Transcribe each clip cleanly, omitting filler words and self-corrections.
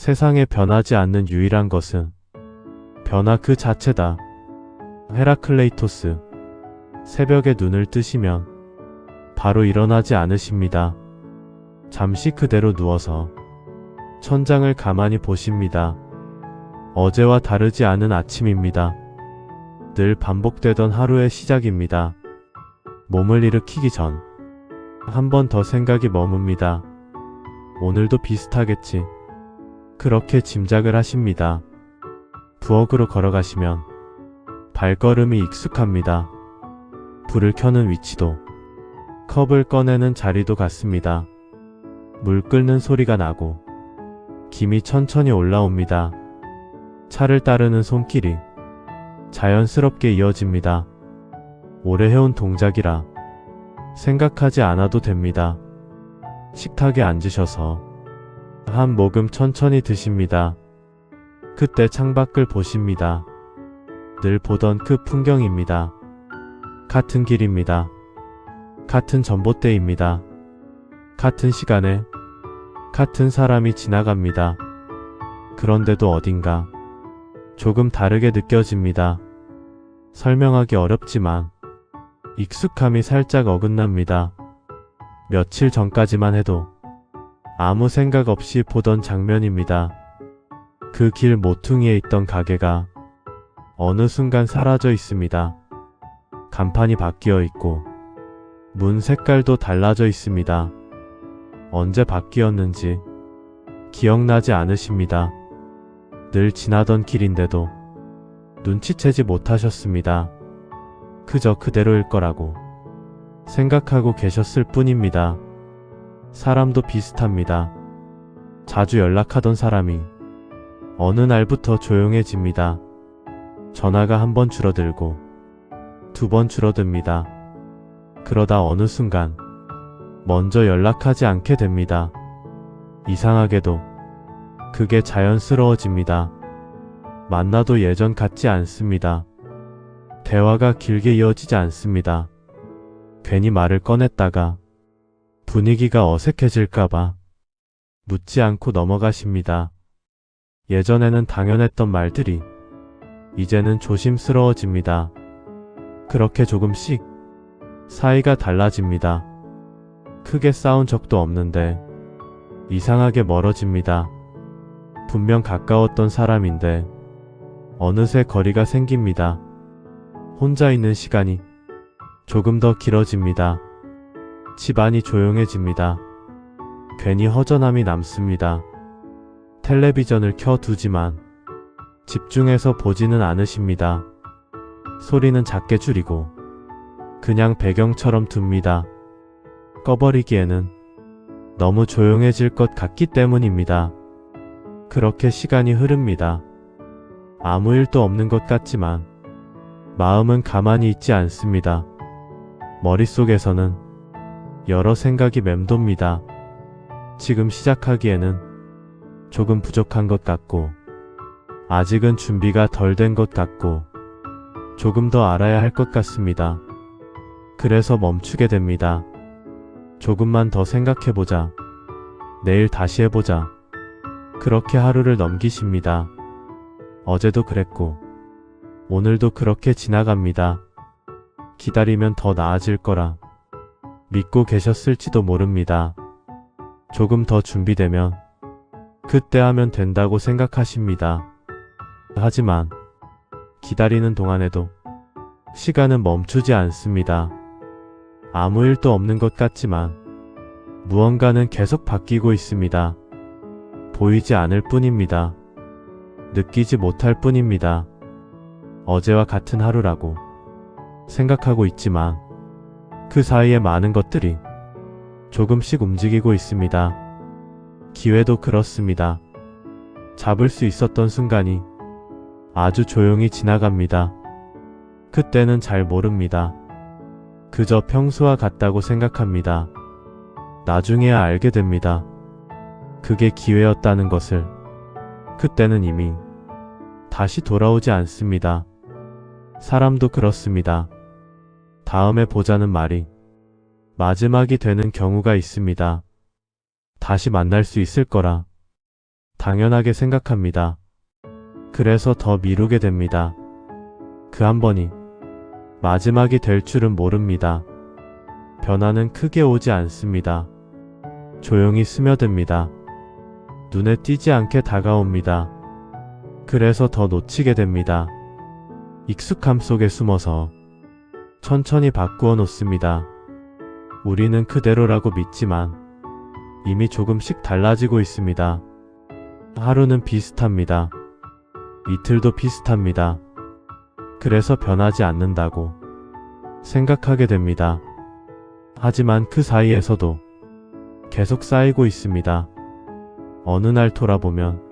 세상에 변하지 않는 유일한 것은 변화 그 자체다. 헤라클레이토스. 새벽에 눈을 뜨시면 바로 일어나지 않으십니다. 잠시 그대로 누워서 천장을 가만히 보십니다. 어제와 다르지 않은 아침입니다. 늘 반복되던 하루의 시작입니다. 몸을 일으키기 전 한 번 더 생각이 머뭅니다. 오늘도 비슷하겠지. 그렇게 짐작을 하십니다. 부엌으로 걸어가시면 발걸음이 익숙합니다. 불을 켜는 위치도 컵을 꺼내는 자리도 같습니다. 물 끓는 소리가 나고 김이 천천히 올라옵니다. 차를 따르는 손길이 자연스럽게 이어집니다. 오래 해온 동작이라 생각하지 않아도 됩니다. 식탁에 앉으셔서 한 모금 천천히 드십니다. 그때 창밖을 보십니다. 늘 보던 그 풍경입니다. 같은 길입니다. 같은 전봇대입니다. 같은 시간에 같은 사람이 지나갑니다. 그런데도 어딘가 조금 다르게 느껴집니다. 설명하기 어렵지만 익숙함이 살짝 어긋납니다. 며칠 전까지만 해도 아무 생각 없이 보던 장면입니다. 그 길 모퉁이에 있던 가게가 어느 순간 사라져 있습니다. 간판이 바뀌어 있고 문 색깔도 달라져 있습니다. 언제 바뀌었는지 기억나지 않으십니다. 늘 지나던 길인데도 눈치채지 못하셨습니다. 그저 그대로일 거라고 생각하고 계셨을 뿐입니다. 사람도 비슷합니다. 자주 연락하던 사람이 어느 날부터 조용해집니다. 전화가 한 번 줄어들고 두 번 줄어듭니다. 그러다 어느 순간 먼저 연락하지 않게 됩니다. 이상하게도 그게 자연스러워집니다. 만나도 예전 같지 않습니다. 대화가 길게 이어지지 않습니다. 괜히 말을 꺼냈다가 분위기가 어색해질까봐 묻지 않고 넘어가십니다. 예전에는 당연했던 말들이 이제는 조심스러워집니다. 그렇게 조금씩 사이가 달라집니다. 크게 싸운 적도 없는데 이상하게 멀어집니다. 분명 가까웠던 사람인데 어느새 거리가 생깁니다. 혼자 있는 시간이 조금 더 길어집니다. 집안이 조용해집니다. 괜히 허전함이 남습니다. 텔레비전을 켜두지만 집중해서 보지는 않으십니다. 소리는 작게 줄이고 그냥 배경처럼 둡니다. 꺼버리기에는 너무 조용해질 것 같기 때문입니다. 그렇게 시간이 흐릅니다. 아무 일도 없는 것 같지만 마음은 가만히 있지 않습니다. 머릿속에서는 여러 생각이 맴돕니다. 지금 시작하기에는 조금 부족한 것 같고 아직은 준비가 덜 된 것 같고 조금 더 알아야 할 것 같습니다. 그래서 멈추게 됩니다. 조금만 더 생각해보자. 내일 다시 해보자. 그렇게 하루를 넘기십니다. 어제도 그랬고 오늘도 그렇게 지나갑니다. 기다리면 더 나아질 거라 믿고 계셨을지도 모릅니다. 조금 더 준비되면 그때 하면 된다고 생각하십니다. 하지만 기다리는 동안에도 시간은 멈추지 않습니다. 아무 일도 없는 것 같지만 무언가는 계속 바뀌고 있습니다. 보이지 않을 뿐입니다. 느끼지 못할 뿐입니다. 어제와 같은 하루라고 생각하고 있지만 그 사이에 많은 것들이 조금씩 움직이고 있습니다. 기회도 그렇습니다. 잡을 수 있었던 순간이 아주 조용히 지나갑니다. 그때는 잘 모릅니다. 그저 평소와 같다고 생각합니다. 나중에야 알게 됩니다. 그게 기회였다는 것을. 그때는 이미 다시 돌아오지 않습니다. 사람도 그렇습니다. 다음에 보자는 말이 마지막이 되는 경우가 있습니다. 다시 만날 수 있을 거라 당연하게 생각합니다. 그래서 더 미루게 됩니다. 그 한 번이 마지막이 될 줄은 모릅니다. 변화는 크게 오지 않습니다. 조용히 스며듭니다. 눈에 띄지 않게 다가옵니다. 그래서 더 놓치게 됩니다. 익숙함 속에 숨어서 천천히 바꾸어 놓습니다. 우리는 그대로라고 믿지만 이미 조금씩 달라지고 있습니다. 하루는 비슷합니다. 이틀도 비슷합니다. 그래서 변하지 않는다고 생각하게 됩니다. 하지만 그 사이에서도 계속 쌓이고 있습니다. 어느 날 돌아보면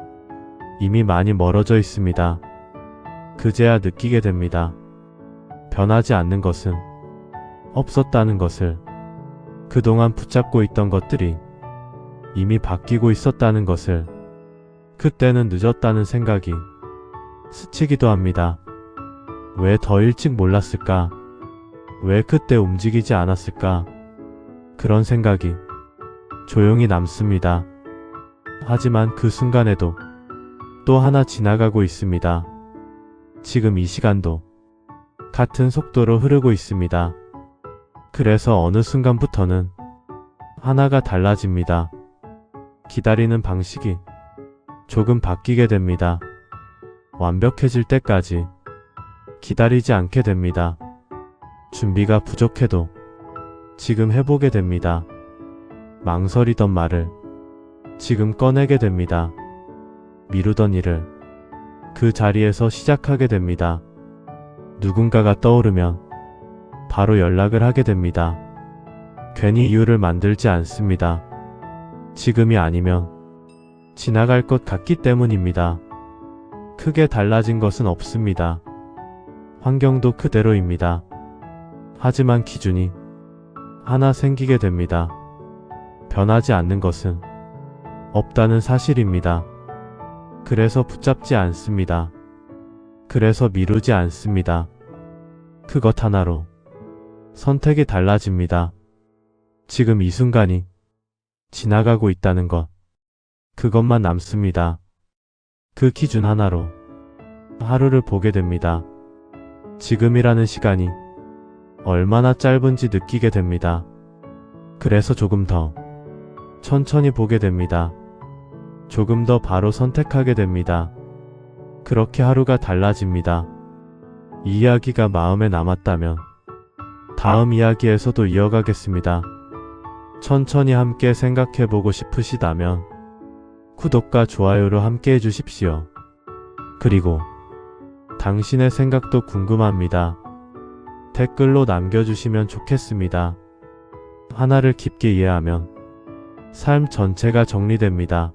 이미 많이 멀어져 있습니다. 그제야 느끼게 됩니다. 변하지 않는 것은 없었다는 것을, 그동안 붙잡고 있던 것들이 이미 바뀌고 있었다는 것을, 그때는 늦었다는 생각이 스치기도 합니다. 왜 더 일찍 몰랐을까? 왜 그때 움직이지 않았을까? 그런 생각이 조용히 남습니다. 하지만 그 순간에도 또 하나 지나가고 있습니다. 지금 이 시간도 같은 속도로 흐르고 있습니다. 그래서 어느 순간부터는 하나가 달라집니다. 기다리는 방식이 조금 바뀌게 됩니다. 완벽해질 때까지 기다리지 않게 됩니다. 준비가 부족해도 지금 해보게 됩니다. 망설이던 말을 지금 꺼내게 됩니다. 미루던 일을 그 자리에서 시작하게 됩니다. 누군가가 떠오르면 바로 연락을 하게 됩니다. 괜히 이유를 만들지 않습니다. 지금이 아니면 지나갈 것 같기 때문입니다. 크게 달라진 것은 없습니다. 환경도 그대로입니다. 하지만 기준이 하나 생기게 됩니다. 변하지 않는 것은 없다는 사실입니다. 그래서 붙잡지 않습니다. 그래서 미루지 않습니다. 그것 하나로 선택이 달라집니다. 지금 이 순간이 지나가고 있다는 것, 그것만 남습니다. 그 기준 하나로 하루를 보게 됩니다. 지금이라는 시간이 얼마나 짧은지 느끼게 됩니다. 그래서 조금 더 천천히 보게 됩니다. 조금 더 바로 선택하게 됩니다. 그렇게 하루가 달라집니다. 이 이야기가 마음에 남았다면 다음 이야기에서도 이어가겠습니다. 천천히 함께 생각해보고 싶으시다면 구독과 좋아요로 함께 해주십시오. 그리고 당신의 생각도 궁금합니다. 댓글로 남겨주시면 좋겠습니다. 하나를 깊게 이해하면 삶 전체가 정리됩니다.